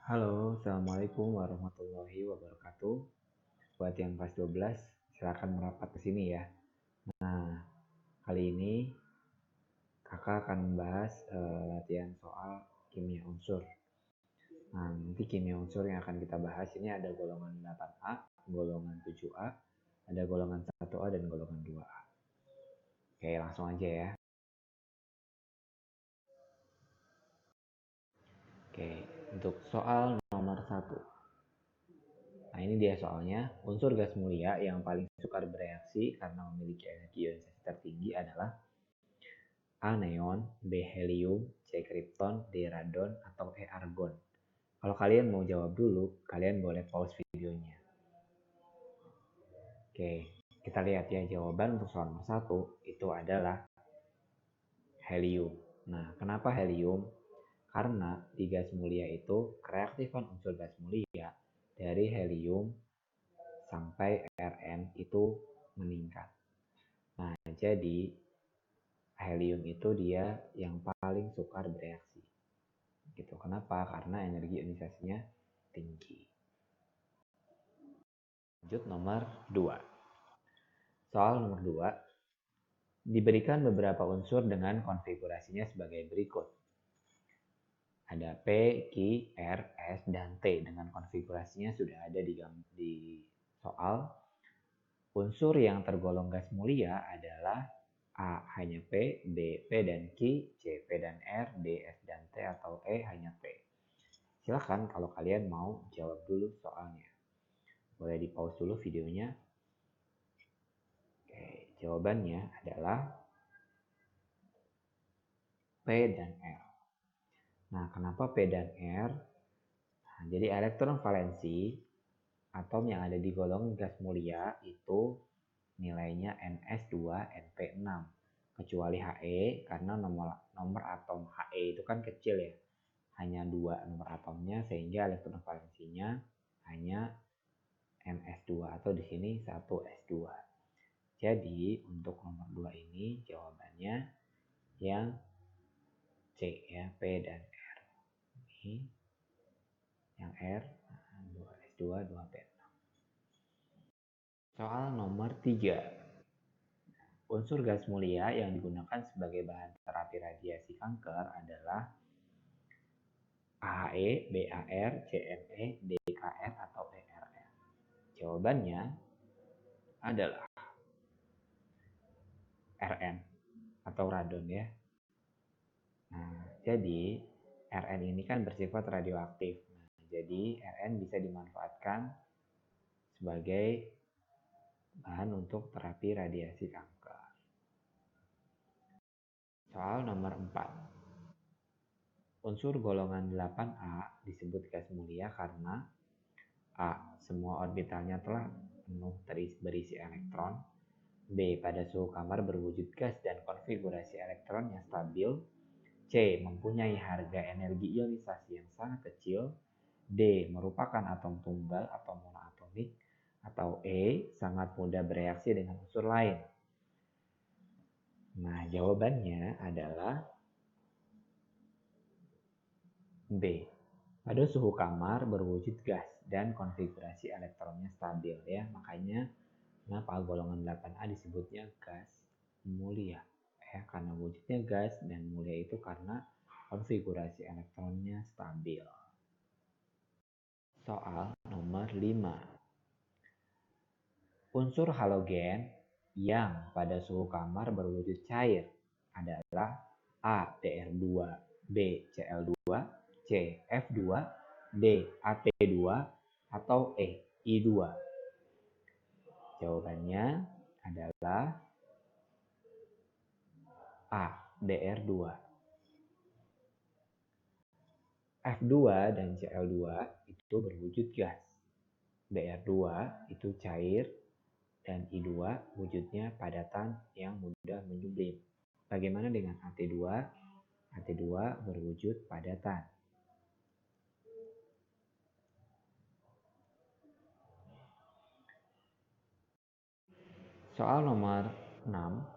Halo, Assalamualaikum warahmatullahi wabarakatuh. Buat yang kelas 12, silakan merapat ke sini ya. Nah, kali ini kakak akan membahas latihan soal kimia unsur. Nah, nanti kimia unsur yang akan kita bahas ini ada golongan 8A, golongan 7A, ada golongan 1A, dan golongan 2A. Oke, langsung aja ya. Oke, untuk soal nomor 1. Nah, ini dia soalnya. Unsur gas mulia yang paling sukar bereaksi karena memiliki energi ionisasi tertinggi adalah A. Neon, B. Helium, C. Krypton, D. Radon, atau E. Argon. Kalau kalian mau jawab dulu, kalian boleh pause videonya. Oke, kita lihat ya jawaban untuk soal nomor 1 itu adalah helium. Nah, kenapa helium? Karena di gas mulia itu kereaktifan unsur gas mulia dari helium sampai Rn itu meningkat. Nah, jadi helium itu dia yang paling sukar bereaksi. Gitu. Kenapa? Karena energi ionisasinya tinggi. Lanjut nomor 2. Soal nomor 2. Diberikan beberapa unsur dengan konfigurasinya sebagai berikut. Ada P, Q, R, S, dan T dengan konfigurasinya sudah ada di soal. Unsur yang tergolong gas mulia adalah A hanya P, B P dan Q, C P dan R, D S dan T, atau E hanya P. Silahkan kalau kalian mau jawab dulu soalnya. Boleh di pause dulu videonya. Oke, jawabannya adalah P dan R. Nah, kenapa P dan R? Nah, jadi elektron valensi atom yang ada di golongan gas mulia itu nilainya Ns2Np6 kecuali He karena nomor atom He itu kan kecil ya, hanya 2 nomor atomnya sehingga elektron valensinya hanya Ns2 atau di sini 1s2. Jadi untuk nomor 2 ini jawabannya yang C ya, P dan R. Ini yang R 2s2 2p6. Soal nomor 3. Unsur gas mulia yang digunakan sebagai bahan terapi radiasi kanker adalah AHE, BAR, CME, DKR, atau ERR. Jawabannya adalah Rn atau radon ya. Nah, jadi Rn ini kan bersifat radioaktif. Nah, jadi Rn bisa dimanfaatkan sebagai bahan untuk terapi radiasi kanker. Soal nomor 4. Unsur golongan 8A disebut gas mulia karena A. Semua orbitalnya telah penuh berisi elektron. B. Pada suhu kamar berwujud gas dan konfigurasi elektronnya stabil. C. Mempunyai harga energi ionisasi yang sangat kecil. D. Merupakan atom tunggal atau monoatomik. Atau E. Sangat mudah bereaksi dengan unsur lain. Nah, jawabannya adalah B. Pada suhu kamar berwujud gas dan konfigurasi elektronnya stabil ya. Makanya kenapa golongan 8A disebutnya gas mulia ya, karena wujudnya gas dan mulia itu karena konfigurasi elektronnya stabil. Soal nomor 5. Unsur halogen yang pada suhu kamar berwujud cair adalah A. Dr2, B. Cl2, C. F2, D. At2, atau E. I2. Jawabannya adalah A. Dr2. F2 dan Cl2 itu berwujud gas. Dr2 itu cair dan I2 wujudnya padatan yang mudah menyublim. Bagaimana dengan At2? At2 berwujud padatan. Soal nomor 6.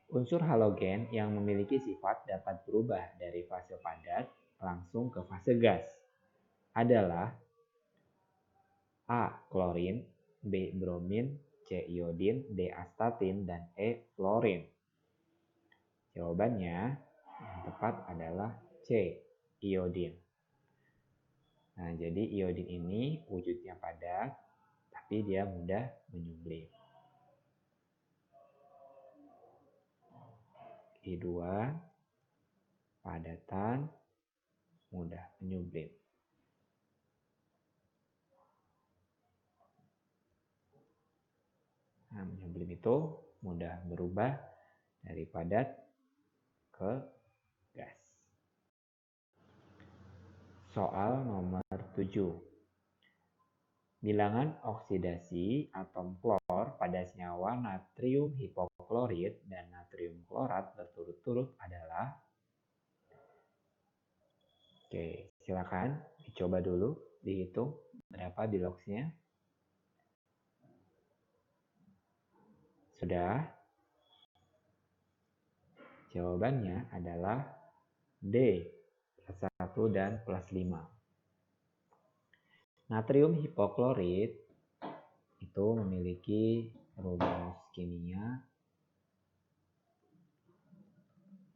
Unsur halogen yang memiliki sifat dapat berubah dari fase padat langsung ke fase gas adalah A. Klorin, B. Bromin, C. Iodin, D. Astatin, dan E. Fluorin. Jawabannya yang tepat adalah C. Iodin. Nah, jadi iodin ini wujudnya padat, tapi dia mudah menyublim. I2, padatan, mudah menyublim. Nah, menyublim itu mudah berubah dari padat ke gas. Soal nomor 7. Bilangan oksidasi atom klor pada senyawa natrium hipoklorit dan natrium klorat berturut-turut adalah. Oke, silakan dicoba dulu dihitung berapa biloxnya. Sudah? Jawabannya adalah D, plus 1 dan plus 5. Natrium hipoklorit itu memiliki rumus kimia.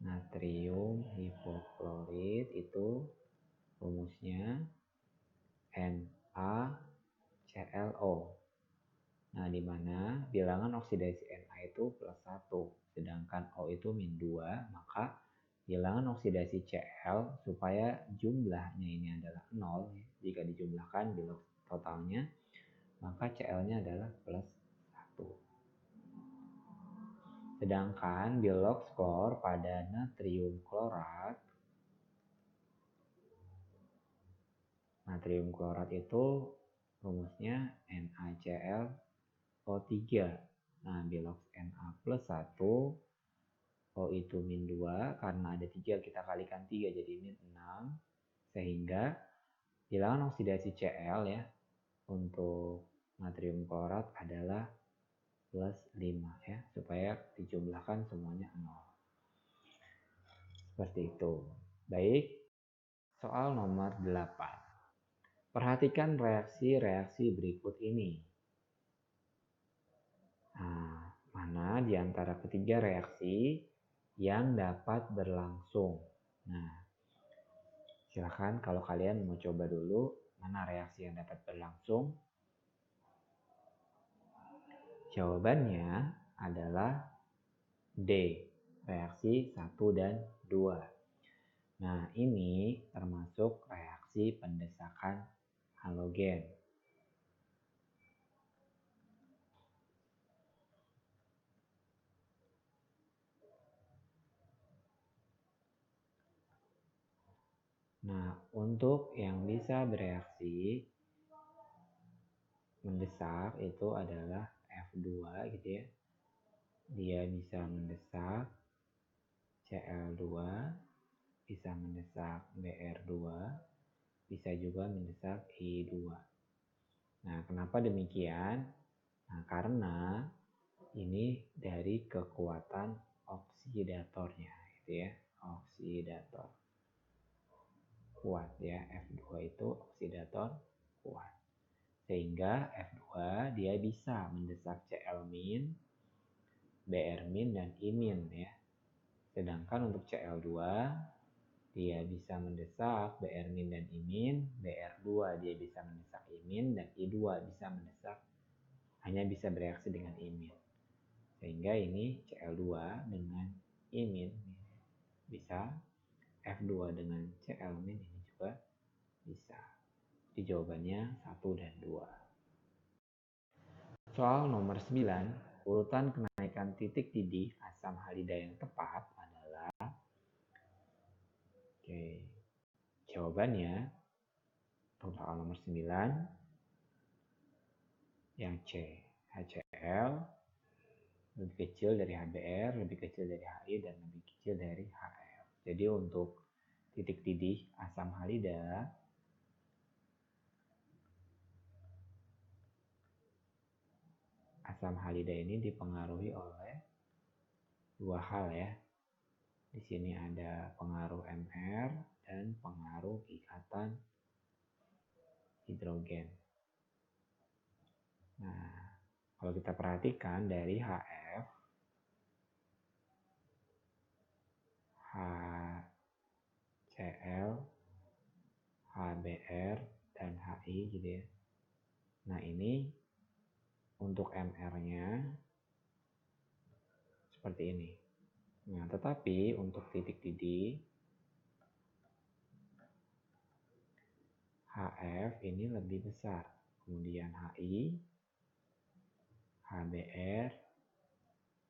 Natrium hipoklorit itu rumusnya NaClO. Nah, di mana bilangan oksidasi Na itu plus 1, sedangkan O itu min 2, maka bilangan oksidasi Cl supaya jumlahnya ini adalah 0, jika dijumlahkan bilangan totalnya, maka Cl-nya adalah plus 1. Sedangkan bilox klor pada natrium klorat, natrium klorat itu rumusnya NaClO3. Nah, bilox Na plus 1, O itu min 2, karena ada 3 kita kalikan 3 jadi min 6, sehingga bilangan oksidasi Cl ya untuk natrium klorat adalah plus 5 ya, supaya dijumlahkan semuanya 0. Seperti itu. Baik, soal nomor 8. Perhatikan reaksi-reaksi berikut ini. Nah, mana di antara ketiga reaksi yang dapat berlangsung? Nah, silakan kalau kalian mau coba dulu mana reaksi yang dapat berlangsung. Jawabannya adalah D, reaksi 1 dan 2. Nah, ini termasuk reaksi pendesakan halogen. Nah, untuk yang bisa bereaksi mendesak itu adalah F2 gitu ya. Dia bisa mendesak Cl2, bisa mendesak Br2, bisa juga mendesak I2. Nah, kenapa demikian? Nah, karena ini dari kekuatan oksidatornya gitu ya. Oksidator kuat ya, F2 itu oksidator kuat, sehingga F2 dia bisa mendesak Cl-, Br- dan I- ya. Sedangkan untuk Cl2 dia bisa mendesak Br- dan I-, Br2 dia bisa mendesak I- dan I2 bisa mendesak, hanya bisa bereaksi dengan I-. Sehingga ini Cl2 dengan I- bisa, F2 dengan Cl- ini juga bisa. Di jawabannya 1 dan 2. Soal nomor 9, urutan kenaikan titik didih asam halida yang tepat adalah, jawabannya soal nomor 9 yang C, HCl lebih kecil dari HBr, lebih kecil dari Hi, dan lebih kecil dari Hl. Jadi untuk titik didih asam halida ini dipengaruhi oleh dua hal ya. Di sini ada pengaruh Mr dan pengaruh ikatan hidrogen. Nah, kalau kita perhatikan dari HF, HCl, HBr, dan HI gitu ya. Nah, ini untuk MR-nya seperti ini. Nah, tetapi untuk titik didih HF ini lebih besar. Kemudian HI, HBr,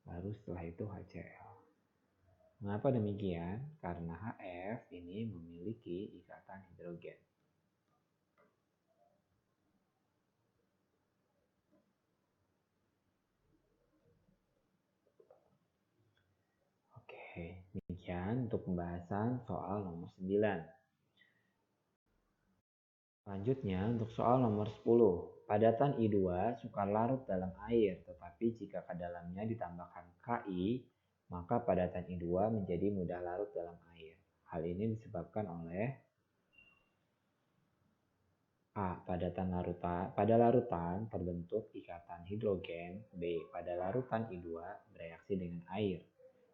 baru setelah itu HCl. Mengapa demikian? Karena HF ini memiliki ikatan hidrogen. Oke, demikian untuk pembahasan soal nomor 9. Selanjutnya untuk soal nomor 10. Padatan I2 sukar larut dalam air, tetapi jika ke dalamnya ditambahkan Ki, maka padatan I2 menjadi mudah larut dalam air. Hal ini disebabkan oleh A. Pada larutan terbentuk ikatan hidrogen. B. Pada larutan I2 bereaksi dengan air.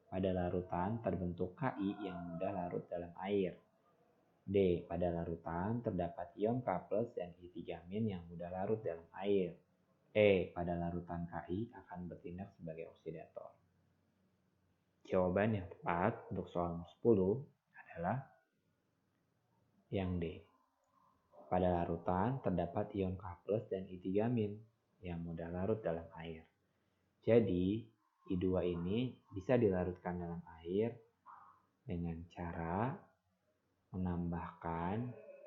Pada larutan terbentuk Ki yang mudah larut dalam air. D. Pada larutan terdapat ion K+ dan I3- yang mudah larut dalam air. E. Pada larutan Ki akan bertindak sebagai oksidator. Jawaban yang tepat untuk soal 10 adalah yang D. Pada larutan terdapat ion K+ dan I3- yang mudah larut dalam air. Jadi, I2 ini bisa dilarutkan dalam air dengan cara menambahkan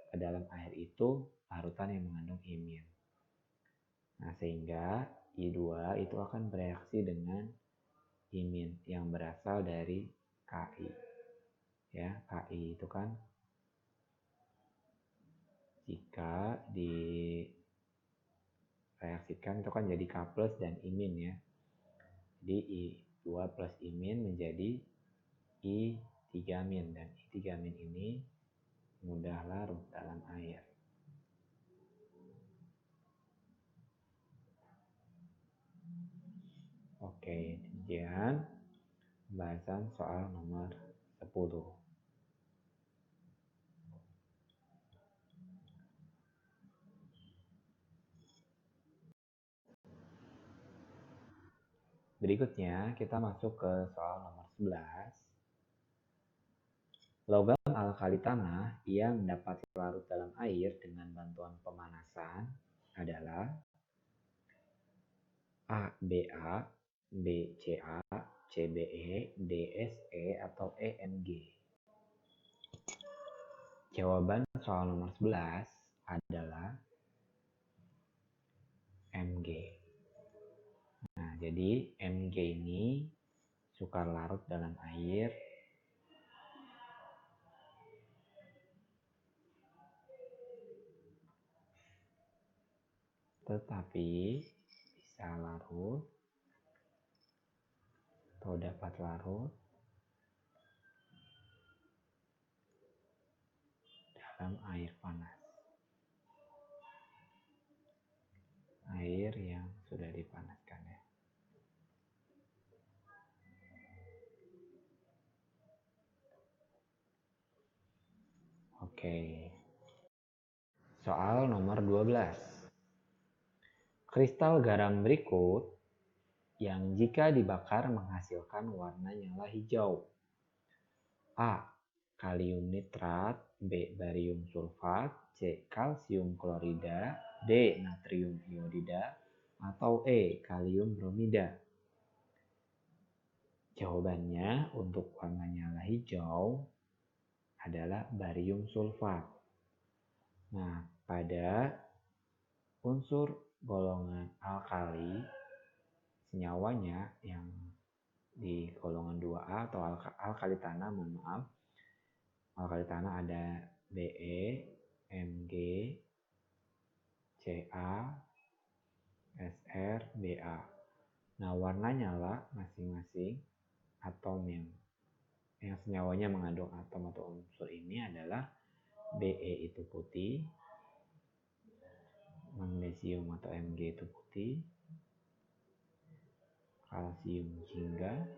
ke dalam air itu larutan yang mengandung imin. Nah, sehingga I2 itu akan bereaksi dengan imin yang berasal dari Ki. Ya, Ki itu kan jika direaksikan itu kan jadi K+ dan imin ya. Jadi I2 plus imin menjadi I3- dan I3- ini mudah larut dalam air. Oke, demikian pembahasan soal nomor 10. Berikutnya kita masuk ke soal nomor 11. Logam alkali tanah yang dapat larut dalam air dengan bantuan pemanasan adalah A. Ba, B. Ca, C. Be, D. Se, atau E. Mg. Jawaban soal nomor 11 adalah Mg. Nah, jadi Mg ini sukar larut dalam air tetapi bisa larut atau dapat larut dalam air panas. Air yang sudah dipanaskan ya. Oke. Soal nomor 12. Kristal garam berikut yang jika dibakar menghasilkan warna nyala hijau. A. Kalium nitrat, B. Barium sulfat, C. Kalsium klorida, D. Natrium iodida, atau E. Kalium bromida. Jawabannya untuk warna nyala hijau adalah barium sulfat. Nah, pada unsur golongan alkali, senyawanya yang di golongan 2A atau alkali tanah, mohon maaf. Alkali tanah ada Be, Mg, Ca, Sr, Ba. Nah, warna nyala masing-masing atom yang senyawanya mengandung atom atau unsur ini adalah Be itu putih, magnesium atau Mg itu putih, kalsium jingga,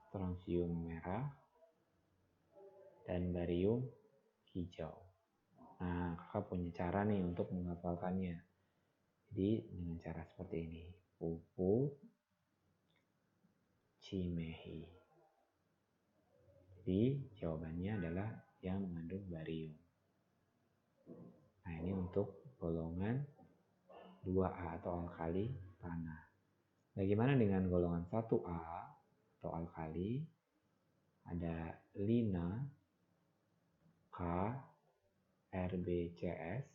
strontium merah, dan barium hijau. Nah, kakak punya cara nih untuk menghafalkannya. Jadi dengan cara seperti ini. Pupuk Cimahi. Jadi jawabannya adalah yang mengandung barium. Nah, ini untuk golongan 2A atau alkali tanah. Bagaimana dengan golongan 1A atau alkali? Ada lina, K, RBCS.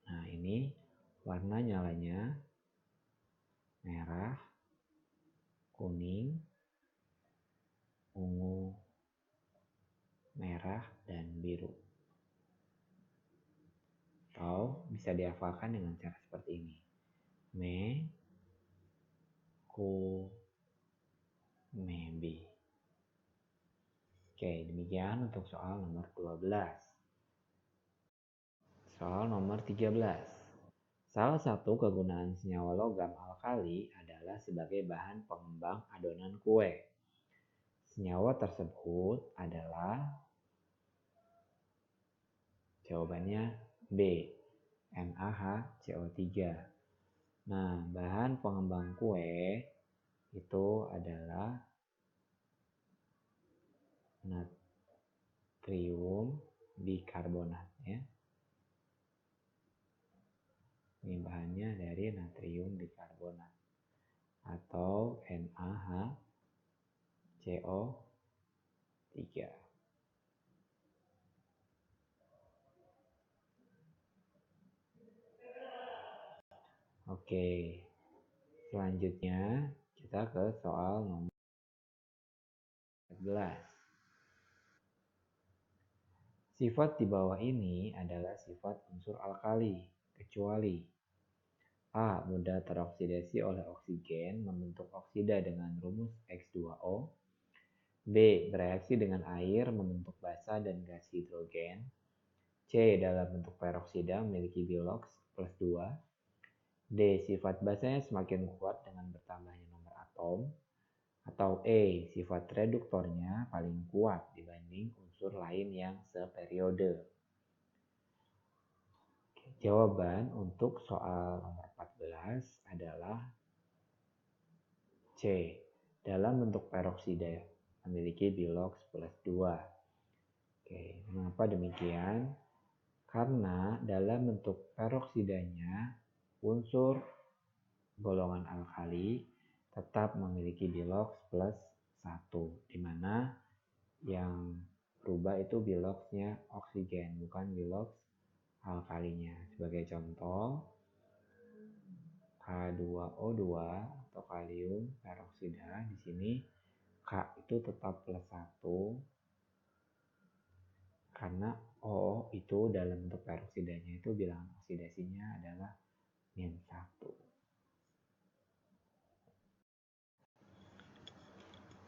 Nah, ini warna nyalanya merah, kuning, ungu, merah, dan biru. Atau bisa dihafalkan dengan cara seperti ini. Me, ku, maybe. Oke, demikian untuk soal nomor 12. Soal nomor 13. Salah satu kegunaan senyawa logam alkali adalah sebagai bahan pengembang adonan kue. Senyawa tersebut adalah jawabannya B, NaHCO3. Nah, bahan pengembang kue itu adalah natrium bikarbonat ya. Ini bahannya dari natrium bikarbonat atau NaHCO3. Oke, selanjutnya kita ke soal nomor 14. Sifat di bawah ini adalah sifat unsur alkali, kecuali A. Mudah teroksidasi oleh oksigen membentuk oksida dengan rumus X2O. B. Bereaksi dengan air membentuk basa dan gas hidrogen. C. Dalam bentuk peroksida memiliki bilox plus 2. D. Sifat basanya semakin kuat dengan bertambahnya nomor atom. Atau E. Sifat reduktornya paling kuat dibanding unsur lain yang seperiode. Jawaban untuk soal nomor 14 adalah C. Dalam bentuk peroksida memiliki bilox plus 2. Oke, mengapa demikian? Karena dalam bentuk peroksidanya unsur golongan alkali tetap memiliki bilox plus 1, di mana yang berubah itu biloxnya oksigen, bukan bilox alkalinya. Sebagai contoh, K2O2 atau kalium peroksida di sini K itu tetap plus 1 karena O itu dalam bentuk peroksidanya itu bilangan oksidasinya adalah -1.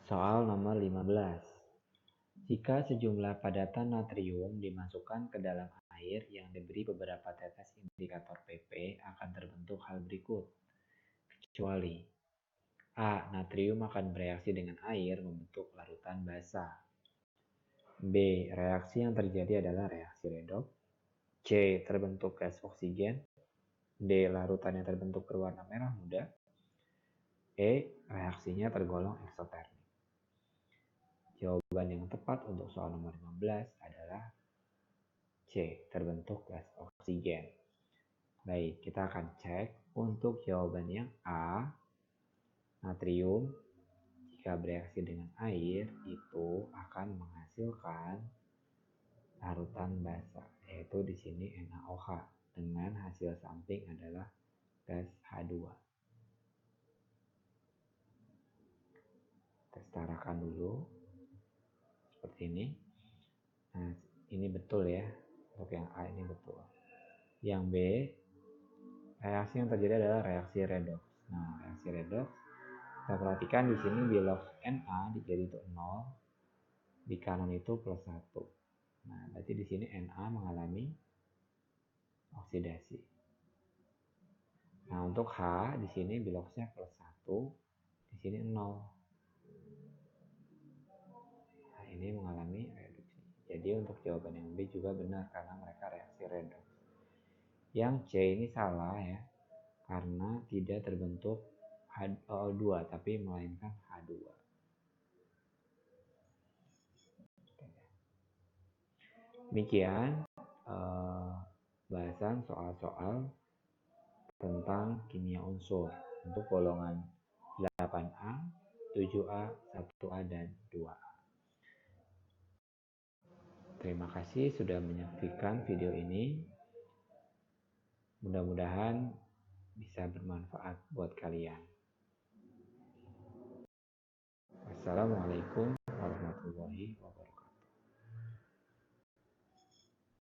Soal nomor 15. Jika sejumlah padatan natrium dimasukkan ke dalam air yang diberi beberapa tetes indikator PP akan terbentuk hal berikut. Kecuali A. Natrium akan bereaksi dengan air membentuk larutan basa. B. Reaksi yang terjadi adalah reaksi redoks. C. Terbentuk gas oksigen. D. Larutan yang terbentuk berwarna merah muda. E. Reaksinya tergolong eksotermik. Jawaban yang tepat untuk soal nomor 15 adalah C. Terbentuk gas oksigen. Baik, kita akan cek untuk jawaban yang A. Natrium jika bereaksi dengan air itu akan menghasilkan larutan basa, yaitu di sini NaOH dengan hasil samping adalah gas H2. Kita setarakan dulu seperti ini. Nah, ini betul ya. Untuk yang A ini betul. Yang B, reaksi yang terjadi adalah reaksi redoks. Nah, reaksi redoks kita perhatikan di sini bilox Na jadi itu 0, di kanan itu plus 1. Nah, berarti di sini Na mengalami oksidasi. Nah, untuk H di sini biloxnya +1, di sini 0. Nah, ini mengalami reduksi. Jadi untuk jawaban yang B juga benar karena mereka reaksi redoks. Yang C ini salah ya, karena tidak terbentuk HO2 tapi melainkan H2. Demikian bahasan soal-soal tentang kimia unsur untuk golongan 8A, 7A, 1A, dan 2A. Terima kasih sudah menyaksikan video ini. Mudah-mudahan bisa bermanfaat buat kalian. Wassalamualaikum warahmatullahi wabarakatuh.